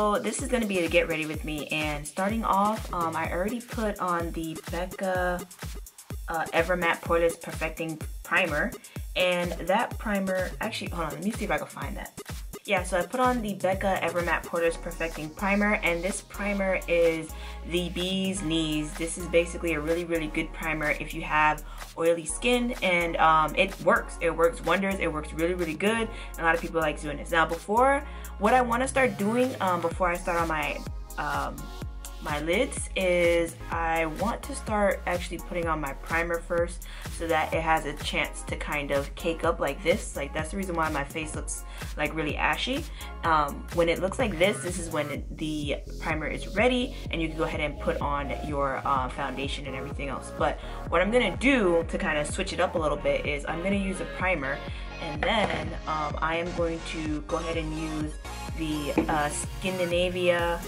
So this is going to be a get ready with me, and starting off, I already put on the Becca Ever Matte Poreless Perfecting Primer, and that primer, actually, hold on, let me see if I can find that. Yeah, so I put on the Becca Ever Matte Poreless Perfecting Primer, and this primer is the bee's knees. This is basically a really, really good primer if you have oily skin, and it works wonders. It works really, really good, and a lot of people like doing this. Now, what I want to start doing before I start on my my lids is I want to start actually putting on my primer first, so that it has a chance to kind of cake up like this. Like, that's the reason why my face looks like really ashy. When it looks like this is when the primer is ready, and you can go ahead and put on your foundation and everything else. But what I'm gonna do to kind of switch it up a little bit is I'm gonna use a primer, and then I am going to go ahead and use the Scandinavia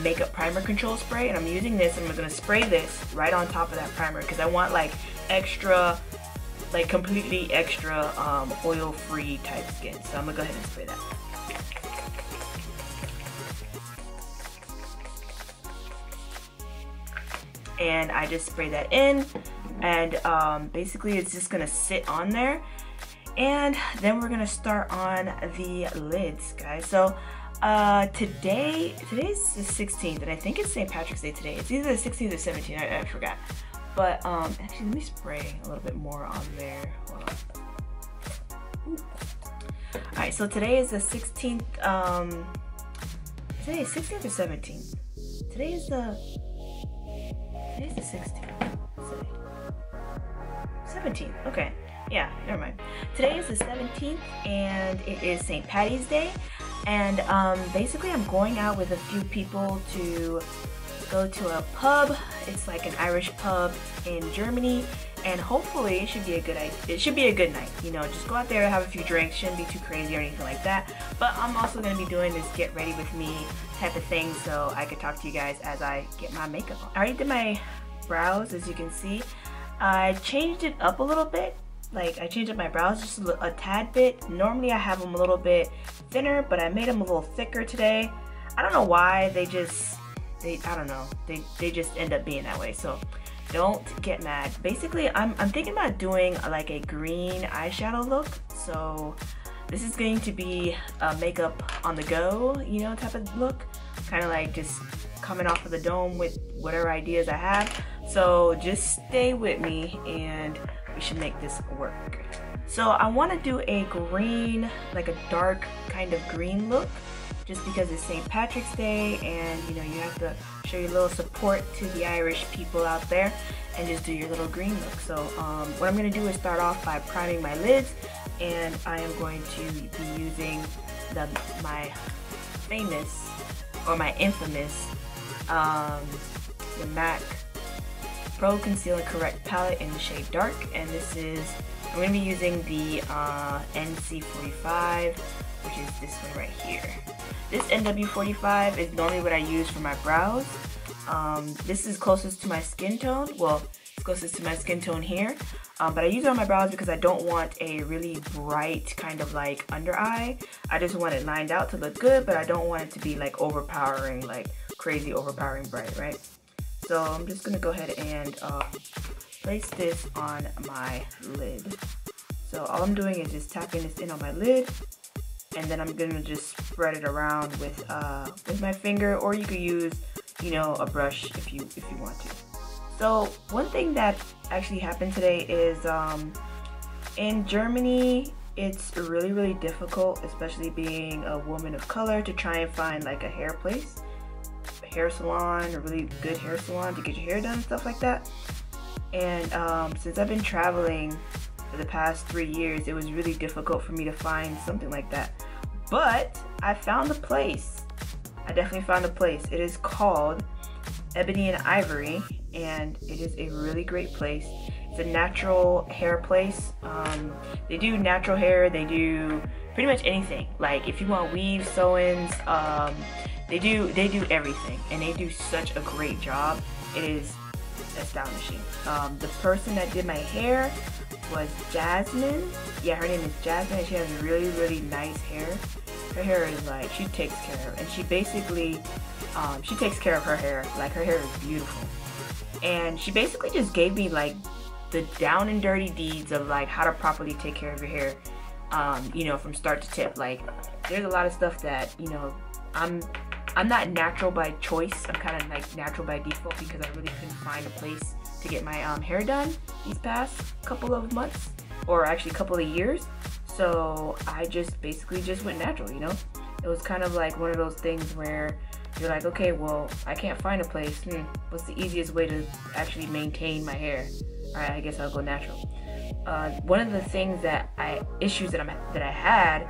makeup primer control spray, and I'm using this, and I'm gonna spray this right on top of that primer because I want like extra, like completely extra oil free type skin. So I'm gonna go ahead and spray that. And I just spray that in, and basically it's just gonna sit on there, and then we're gonna start on the lids, guys. So today's the 16th, and I think it's St. Patrick's Day today. It's either the 16th or 17th, I forgot. But actually, let me spray a little bit more on there. Hold on. Alright, so today is the 16th. Today is 16th or 17th? Today's the 16th. What's today? 17th. Okay. Yeah, never mind. Today is the 17th, and it is St. Patty's Day. And basically I'm going out with a few people to go to a pub. It's like an Irish pub in Germany, and hopefully it should be a good night. You know, just go out there, have a few drinks, shouldn't be too crazy or anything like that. But I'm also going to be doing this get ready with me type of thing, so I could talk to you guys as I get my makeup on. I already did my brows, as you can see. I changed it up a little bit. Like, I changed up my brows just a tad bit. Normally I have them a little bit thinner, but I made them a little thicker today. I don't know why, I don't know, they just end up being that way, so don't get mad. Basically, I'm thinking about doing like a green eyeshadow look, so this is going to be a makeup on the go, you know, type of look, kind of like just coming off of the dome with whatever ideas I have. So just stay with me, and we should make this work. So I want to do a green, like a dark kind of green look, just because it's St. Patrick's Day, and you know, you have to show your little support to the Irish people out there and just do your little green look. So what I'm going to do is start off by priming my lids, and I am going to be using my famous, or my infamous, the MAC Pro Conceal and Correct palette in the shade Dark, and this is, I'm going to be using the NC45, which is this one right here. This NW45 is normally what I use for my brows. This is closest to my skin tone. Well, it's closest to my skin tone here. But I use it on my brows because I don't want a really bright kind of like under eye. I just want it lined out to look good, but I don't want it to be like overpowering, like crazy overpowering bright, right? So I'm just gonna go ahead and place this on my lid. So all I'm doing is just tapping this in on my lid, and then I'm gonna just spread it around with my finger, or you could use, you know, a brush if you want to. So one thing that actually happened today is in Germany, it's really, really difficult, especially being a woman of color, to try and find like a hair place, a hair salon, a really good hair salon to get your hair done and stuff like that. And since I've been traveling for the past 3 years, it was really difficult for me to find something like that. But I found a place. I definitely found a place. It is called Ebony and Ivory, and it is a really great place. It's a natural hair place. They do natural hair, they do pretty much anything. Like if you want weaves, sew-ins, they do everything, and they do such a great job. It is astonishing. The person that did my hair was Jasmine. Yeah, her name is Jasmine, and she has really, really nice hair. her hair is like, she takes care of, and she basically, she takes care of her hair. Like, her hair is beautiful. And she basically just gave me like the down and dirty deeds of like how to properly take care of your hair, you know, from start to tip. Like, there's a lot of stuff that, you know, I'm not natural by choice. I'm kind of like natural by default because I really couldn't find a place to get my hair done these past couple of months, or actually a couple of years. So I just basically just went natural, you know? It was kind of like one of those things where you're like, okay, well, I can't find a place. What's the easiest way to actually maintain my hair? All right, I guess I'll go natural. One of the things issues that I had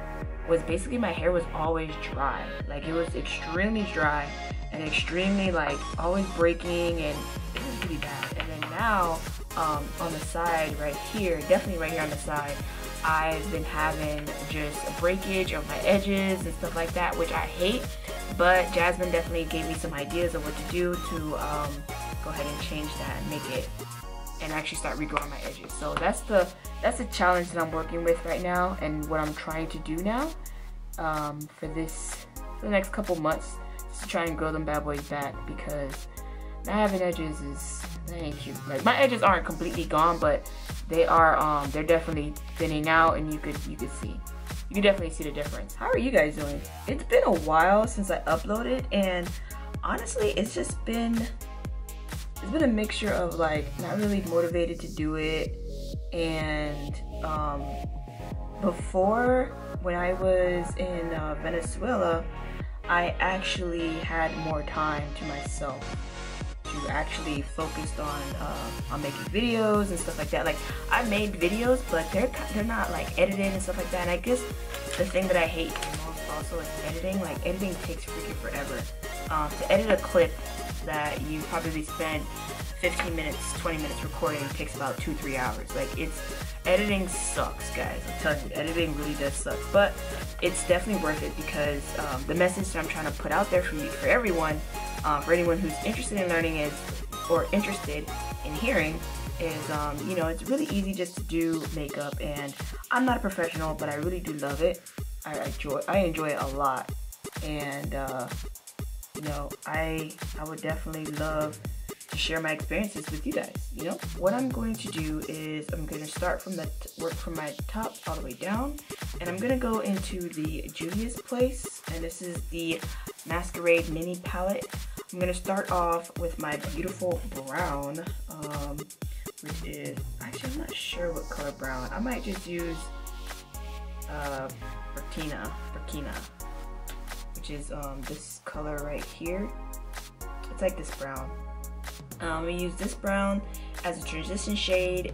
was basically my hair was always dry. Like, it was extremely dry and extremely like always breaking, and it was really bad. And then now, on the side right here, definitely right here on the side, I've been having just a breakage of my edges and stuff like that, which I hate. But Jasmine definitely gave me some ideas of what to do to go ahead and change that and make it, and actually start regrowing my edges. So that's the challenge that I'm working with right now, and what I'm trying to do now for the next couple months, is to try and grow them bad boys back, because not having edges that ain't cute. Like, my edges aren't completely gone, but they are they're definitely thinning out, and you could definitely see the difference. How are you guys doing? It's been a while since I uploaded, and honestly, it's been a mixture of like not really motivated to do it, and before, when I was in Venezuela, I actually had more time to myself to actually focus on making videos and stuff like that. Like, I made videos, but they're not like edited and stuff like that. And I guess the thing that I hate the most also is editing. Like, editing takes freaking forever. To edit a clip that you probably spend 15 minutes, 20 minutes recording takes about 2-3 hours. Like, editing sucks, guys. I'm telling you, editing really does suck. But it's definitely worth it, because the message that I'm trying to put out there for everyone, for anyone who's interested in learning or interested in hearing, is you know, it's really easy just to do makeup, and I'm not a professional, but I really do love it. I enjoy it a lot, and you know, I would definitely love to share my experiences with you guys. You know, what I'm going to do is I'm going to start from work from my top all the way down, and I'm going to go into the Juvias place, and this is the Masquerade Mini Palette. I'm going to start off with my beautiful brown, which is, actually I'm not sure what color brown. I might just use Burkina, which is this color right here. It's like this brown. I'm going to use this brown as a transition shade.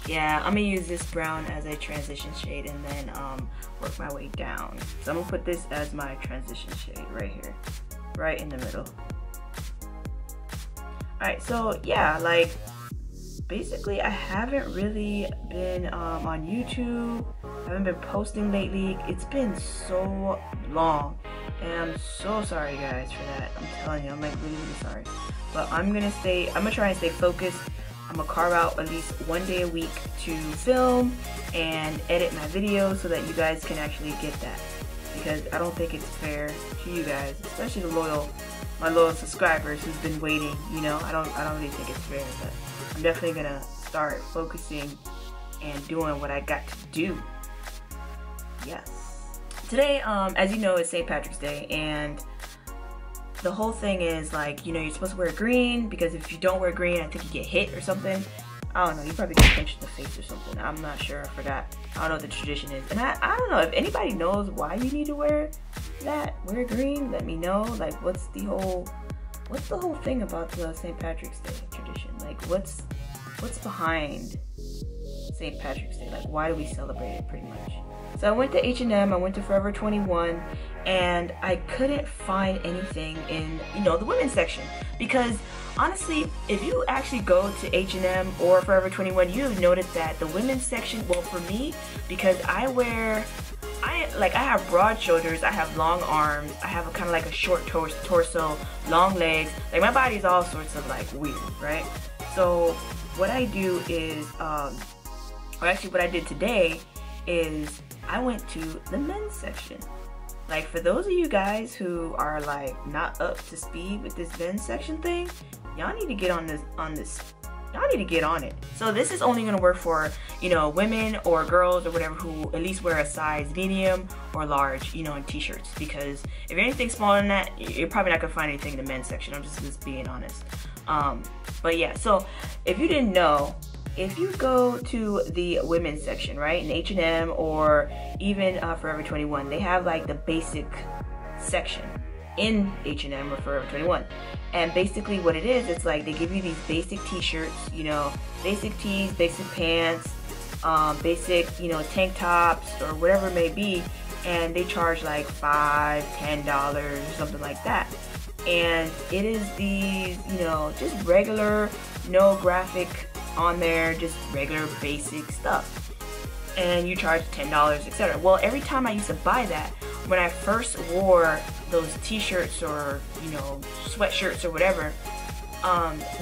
Yeah, I'm going to use this brown as a transition shade, and then work my way down. So I'm going to put this as my transition shade right here, right in the middle. Alright, so yeah, like, basically I haven't really been on YouTube. I haven't been posting lately. It's been so long, and I'm so sorry guys for that. I'm telling you, I'm like really sorry. But I'm gonna try and stay focused. I'm gonna carve out at least one day a week to film and edit my videos so that you guys can actually get that, because I don't think it's fair to you guys, especially my loyal subscribers who's been waiting. You know, I don't really think it's fair, but I'm definitely gonna start focusing and doing what I got to do. Yes. Today, as you know, is St. Patrick's Day, and the whole thing is like, you know, you're supposed to wear green, because if you don't wear green, I think you get hit or something. I don't know, you probably get punched in the face or something. I'm not sure, I forgot. I don't know what the tradition is. And I don't know, if anybody knows why you need to wear green, let me know. Like, what's the whole thing about the St. Patrick's Day tradition? Like, what's behind St. Patrick's Day? Like, why do we celebrate it, pretty much? So I went to H&M, I went to Forever 21, and I couldn't find anything in, you know, the women's section. Because honestly, if you actually go to H&M or Forever 21, you have noticed that the women's section, well, for me, because I have broad shoulders, I have long arms, I have a kind of like a short torso, long legs, like my body's all sorts of like weird, right? So what I do is, or actually what I did today is I went to the men's section. Like, for those of you guys who are like not up to speed with this men's section thing, y'all need to get on this, y'all need to get on it. So this is only gonna work for, you know, women or girls or whatever who at least wear a size medium or large, you know, in t-shirts. Because if you're anything smaller than that, you're probably not gonna find anything in the men's section. I'm just being honest. But yeah, so if you didn't know, if you go to the women's section, right, in H&M or even Forever 21, they have like the basic section in H&M or Forever 21. And basically what it is, it's like they give you these basic t-shirts, you know, basic tees, basic pants, basic, you know, tank tops or whatever it may be, and they charge like $5, $10 or something like that. And it is these, you know, just regular, no graphic on there, just regular basic stuff, and you charge $10, etc. Well, every time I used to buy that, when I first wore those t-shirts or, you know, sweatshirts or whatever,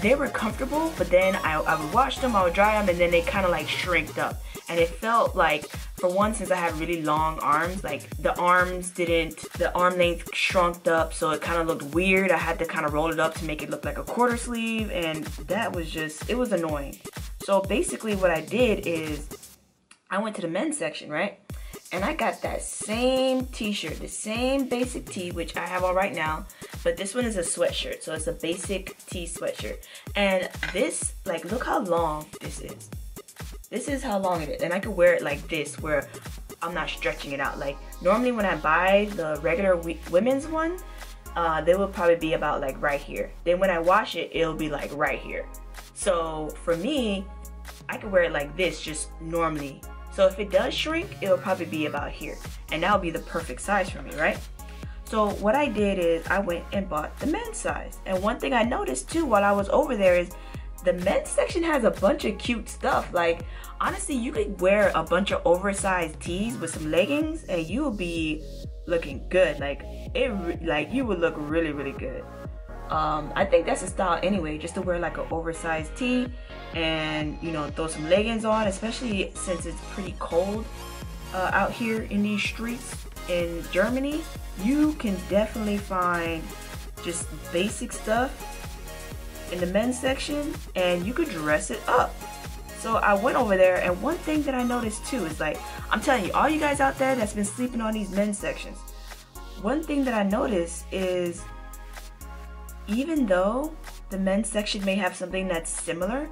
they were comfortable, but then I would wash them, I would dry them, and then they kind of like shrinked up. And it felt like, for one, since I had really long arms, like the arm length shrunk up, so it kind of looked weird. I had to kind of roll it up to make it look like a quarter sleeve, and that was just, it was annoying. So basically what I did is I went to the men's section, right? And I got that same t-shirt, the same basic tee, which I have on right now, but this one is a sweatshirt, so it's a basic tee sweatshirt. And this, like, look how long this is. This is how long it is, and I could wear it like this, where I'm not stretching it out. Like, normally when I buy the regular women's one, they will probably be about like right here. Then when I wash it, it'll be like right here. So for me, I could wear it like this, just normally. So if it does shrink, it'll probably be about here, and that'll be the perfect size for me, right? So what I did is I went and bought the men's size. And one thing I noticed too while I was over there is the men's section has a bunch of cute stuff. Like, honestly, you could wear a bunch of oversized tees with some leggings and you will be looking good. Like, you would look really, really good. I think that's a style anyway, just to wear like an oversized tee and, you know, throw some leggings on, especially since it's pretty cold out here in these streets in Germany. You can definitely find just basic stuff in the men's section, and you could dress it up. So I went over there, and one thing that I noticed too is, like, I'm telling you, all you guys out there that's been sleeping on these men's sections, one thing that I noticed is, even though the men's section may have something that's similar,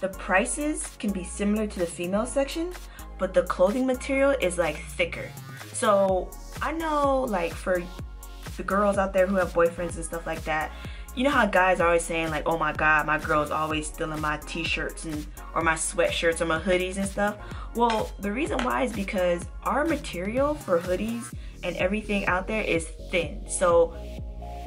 the prices can be similar to the female section, but the clothing material is like thicker. So I know, like, for the girls out there who have boyfriends and stuff like that, you know how guys are always saying like, oh my god, my girl's always stealing my t-shirts and or my sweatshirts or my hoodies and stuff. Well, the reason why is because our material for hoodies and everything out there is thin. So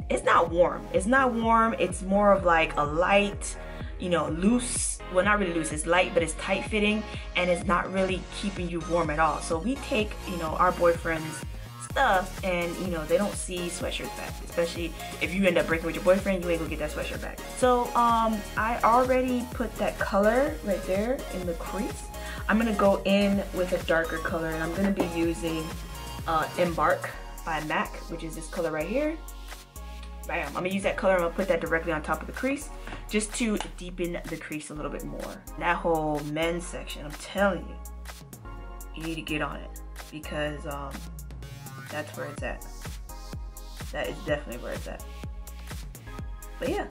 it's not warm. It's not warm. It's more of like a light, you know, loose. Well, not really loose. It's light, but it's tight fitting, and it's not really keeping you warm at all. So we take, you know, our boyfriends' stuff, and, you know, they don't see sweatshirts back. Especially if you end up breaking with your boyfriend, you ain't gonna get that sweatshirt back. So I already put that color right there in the crease. I'm gonna go in with a darker color, and I'm gonna be using Embark by MAC, which is this color right here. Bam. I'm gonna use that color. I'm gonna put that directly on top of the crease just to deepen the crease a little bit more. That whole men's section, I'm telling you, you need to get on it, because that's where it's at. That is definitely where it's at. But yeah,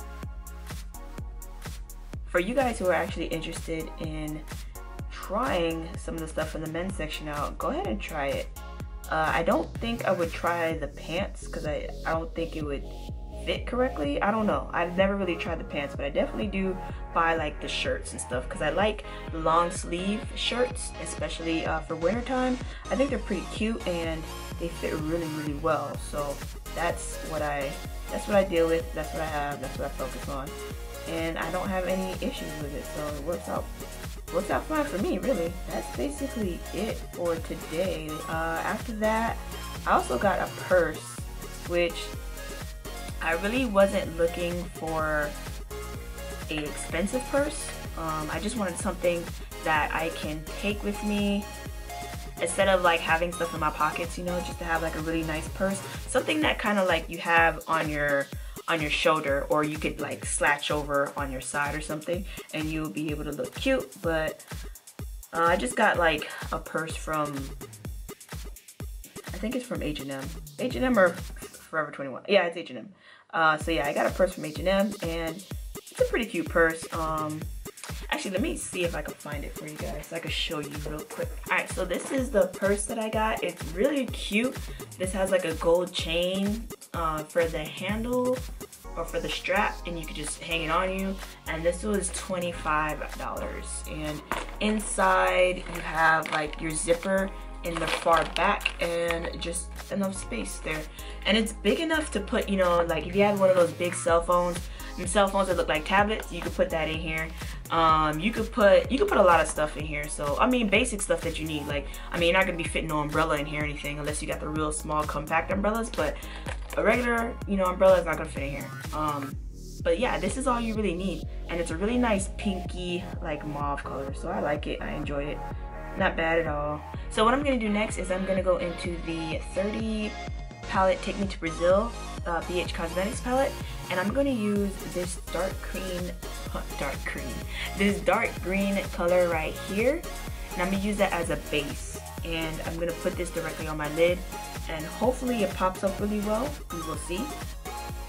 for you guys who are actually interested in trying some of the stuff in the men's section out, go ahead and try it. I don't think I would try the pants, because I don't think it would fit correctly. I don't know. I've never really tried the pants, but I definitely do buy like the shirts and stuff, because I like the long sleeve shirts, especially for winter time. I think they're pretty cute and they fit really, really well. So that's what I deal with. That's what I have. That's what I focus on, and I don't have any issues with it. So it works out fine for me, really. That's basically it for today. After that, I also got a purse, which I really wasn't looking for an expensive purse. I just wanted something that I can take with me instead of like having stuff in my pockets, you know, just to have like a really nice purse, something that kind of like you have on your shoulder, or you could like slouch over on your side or something, and you'll be able to look cute. But I just got like a purse from, I think it's from H&M or Forever 21. Yeah, it's H&M. So yeah, I got a purse from H&M, and it's a pretty cute purse. Actually, let me see if I can find it for you guys so I can show you real quick. Alright, so this is the purse that I got. It's really cute. This has like a gold chain for the handle or for the strap, and you could just hang it on you. And this was $25. And inside you have like your zipper in the far back and just enough space there. And it's big enough to put, you know, like if you have one of those big cell phones, cell phones that look like tablets, you could put that in here. You could put a lot of stuff in here. So I mean, basic stuff that you need. Like, I mean, you're not gonna be fitting no umbrella in here or anything unless you got the real small compact umbrellas, but a regular, you know, umbrella is not gonna fit in here. But yeah, this is all you really need, and it's a really nice pinky like mauve color, so I like it. I enjoyed it. Not bad at all. So what I'm gonna do next is I'm gonna go into the 30 palette Take Me to Brazil BH Cosmetics palette, and I'm gonna use this dark green color right here, and I'm gonna use that as a base, and I'm gonna put this directly on my lid, and hopefully it pops up really well. We will see.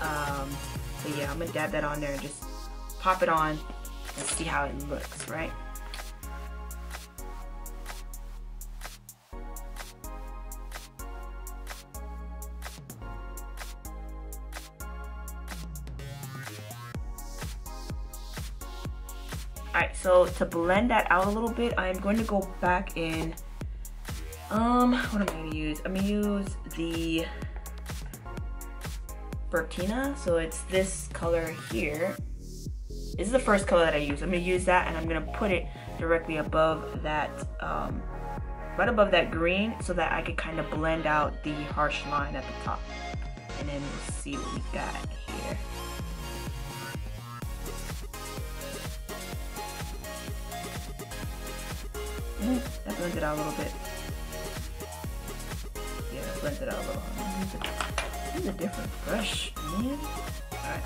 So yeah, I'm gonna dab that on there and just pop it on and see how it looks, right? Alright, so to blend that out a little bit, I'm going to go back in, what am I going to use? I'm going to use the Burkina, so it's this color here. This is the first color that I use. I'm going to use that, and I'm going to put it directly above that, right above that green, so that I can kind of blend out the harsh line at the top. And then we'll see what we got here. That blends it out a little bit. Yeah, that blends it out a little. Use a different brush, man. Alright.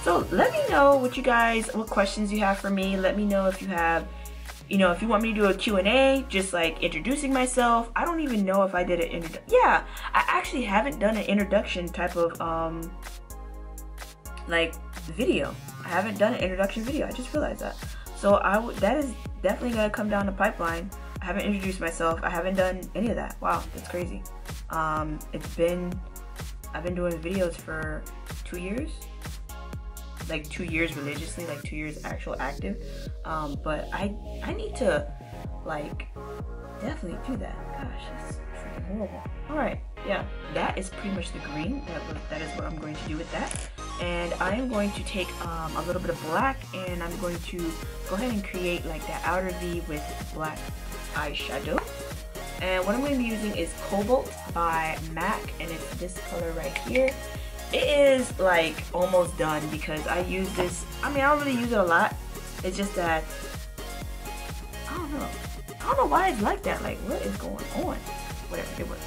So let me know what questions you have for me. Let me know if you have, you know, if you want me to do a Q&A, just like introducing myself. I don't even know if I did an introduction. Yeah, I actually haven't done an introduction type of like video. I haven't done an introduction video. I just realized that. So that is definitely gonna come down the pipeline. I haven't introduced myself. I haven't done any of that. Wow, that's crazy. I've been doing videos for 2 years, like 2 years religiously, like 2 years actual active. But I need to like definitely do that. Gosh, that's freaking horrible. All right, yeah, that is pretty much the green. That is what I'm going to do with that. And I am going to take a little bit of black, and I'm going to go ahead and create like that outer V with black eyeshadow. And what I'm going to be using is Cobalt by MAC, and it's this color right here. It is like almost done because I use this, I mean, I don't really use it a lot. It's just that, I don't know why it's like that. Like, what is going on? Whatever, it works.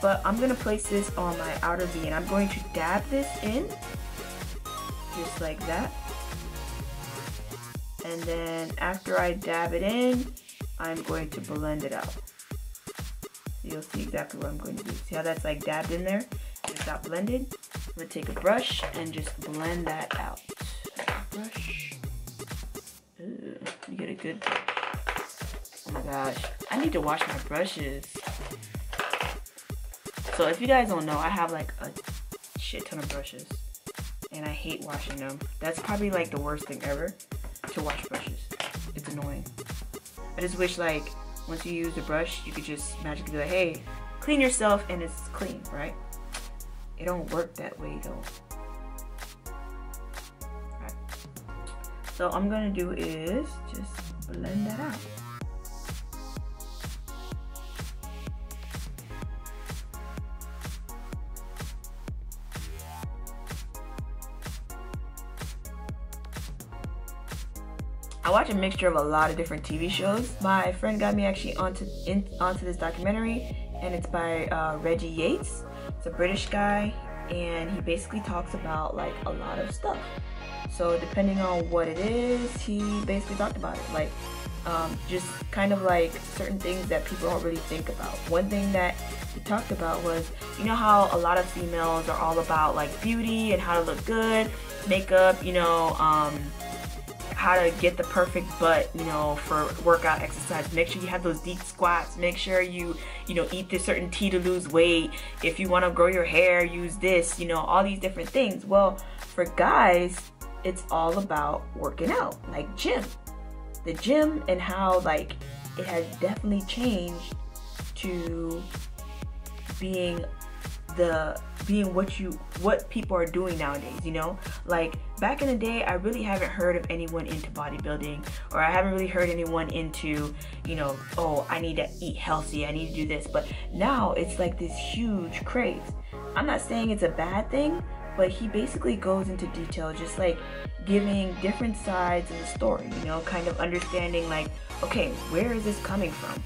But I'm going to place this on my outer V, and I'm going to dab this in. Just like that. And then after I dab it in, I'm going to blend it out. You'll see exactly what I'm going to do. See how that's like dabbed in there? It's not blended. I'm going to take a brush and just blend that out. Brush. Ooh, you get a good... Oh my gosh. I need to wash my brushes. So if you guys don't know, I have like a shit ton of brushes. And I hate washing them. That's probably like the worst thing ever, to wash brushes. It's annoying. I just wish like once you use the brush, you could just magically be like, hey, clean yourself, and it's clean, right? It don't work that way though. Alright. So I'm gonna do is just blend that out. I watch a mixture of a lot of different TV shows. My friend got me actually onto this documentary, and it's by Reggie Yates. It's a British guy, and he basically talks about like a lot of stuff. So depending on what it is, he basically talked about it. Like just kind of like certain things that people don't really think about. One thing that he talked about was, you know how a lot of females are all about like beauty and how to look good, makeup, you know, how to get the perfect butt, you know, for workout exercise. Make sure you have those deep squats. Make sure you know, eat this certain tea to lose weight. If you want to grow your hair, use this, you know, all these different things. Well, for guys, it's all about working out, like gym. The gym, and how like it has definitely changed to being what people are doing nowadays, you know? Like back in the day, I really haven't heard of anyone into bodybuilding, or I haven't really heard anyone into, you know, oh, I need to eat healthy, I need to do this. But now it's like this huge craze. I'm not saying it's a bad thing, but he basically goes into detail, just like giving different sides of the story, you know, kind of understanding like, okay, where is this coming from?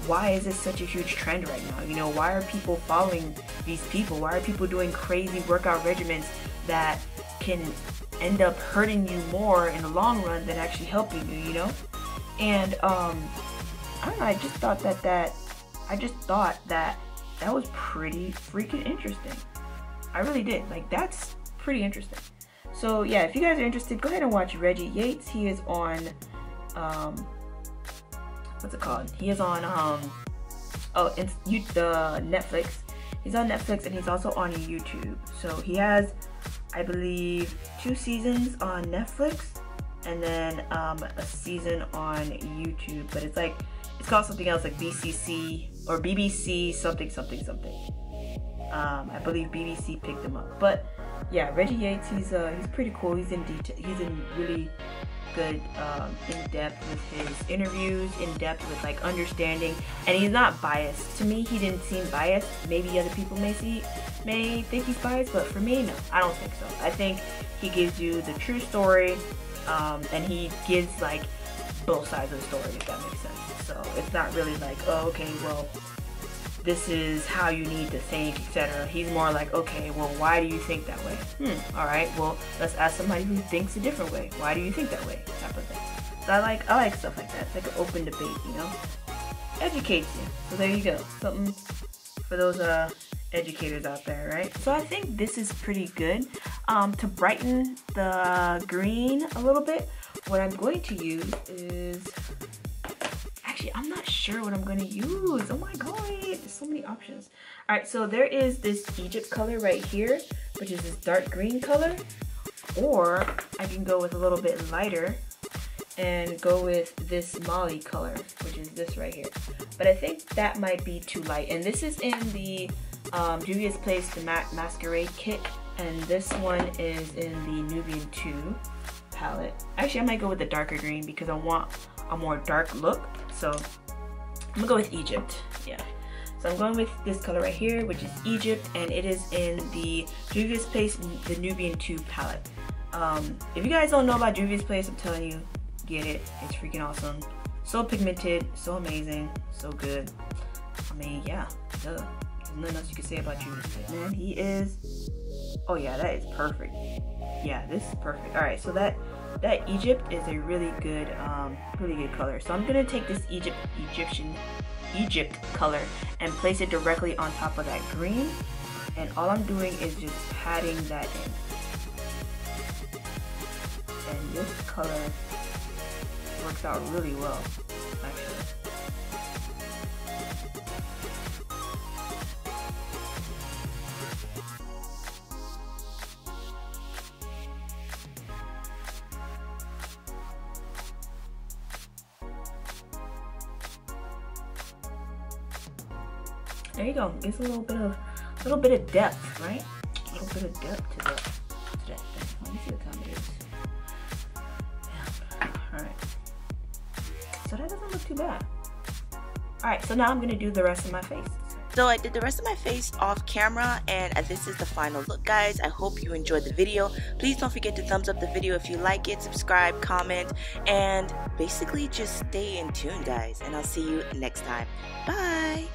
Why is this such a huge trend right now? You know, why are people following these people? Why are people doing crazy workout regimens that can end up hurting you more in the long run than actually helping you, you know? And I don't know, I just thought that was pretty freaking interesting. I really did. Like, that's pretty interesting. So yeah, if you guys are interested, go ahead and watch Reggie Yates. He is on what's it called? He is on Netflix. He's on Netflix, and he's also on YouTube. So he has, I believe, 2 seasons on Netflix, and then a season on YouTube. But it's like, it's called something else, like BCC or BBC something. I believe BBC picked him up. But yeah, Reggie Yates, he's pretty cool. He's in detail. He's in really good, in depth with his interviews, in depth with like understanding, and he's not biased. To me, he didn't seem biased. Maybe other people may think he's biased, but for me, no, I don't think so. I think he gives you the true story, and he gives like both sides of the story, if that makes sense. So it's not really like, oh, okay, well, this is how you need to think, etc. He's more like, okay, well, why do you think that way? All right, well, let's ask somebody who thinks a different way. Why do you think that way? Type of thing. So I like stuff like that. It's like an open debate, you know? Educates you. So there you go. Something for those educators out there, right? So I think this is pretty good. To brighten the green a little bit, what I'm going to use is, actually, I'm not sure what I'm going to use. Oh my god, there's so many options. All right, so there is this Egypt color right here, which is this dark green color, or I can go with a little bit lighter and go with this Molly color, which is this right here. But I think that might be too light, and this is in the Juvias Place, the Masquerade kit, and this one is in the Nubian 2 palette. Actually, I might go with the darker green because I want a more dark look. So I'm gonna go with Egypt. Yeah. So I'm going with this color right here, which is Egypt, and it is in the Juvias Place, the Nubian 2 palette. If you guys don't know about Juvias Place, I'm telling you, get it. It's freaking awesome. So pigmented, so amazing, so good. I mean, yeah, duh. There's nothing else you can say about Juvias Place. Man, he is, oh yeah, that is perfect. Yeah, this is perfect. All right, so that Egypt is a really good color. So I'm gonna take this Egypt color and place it directly on top of that green, and all I'm doing is just patting that in. And this color works out really well, actually. There you go. Gives a little bit of depth, right? A little bit of depth to that thing. Let me see what time it is. Yeah. All right. So that doesn't look too bad. All right. So now I'm gonna do the rest of my face. So I did the rest of my face off camera, and this is the final look, guys. I hope you enjoyed the video. Please don't forget to thumbs up the video if you like it, subscribe, comment, and basically just stay in tune, guys. And I'll see you next time. Bye!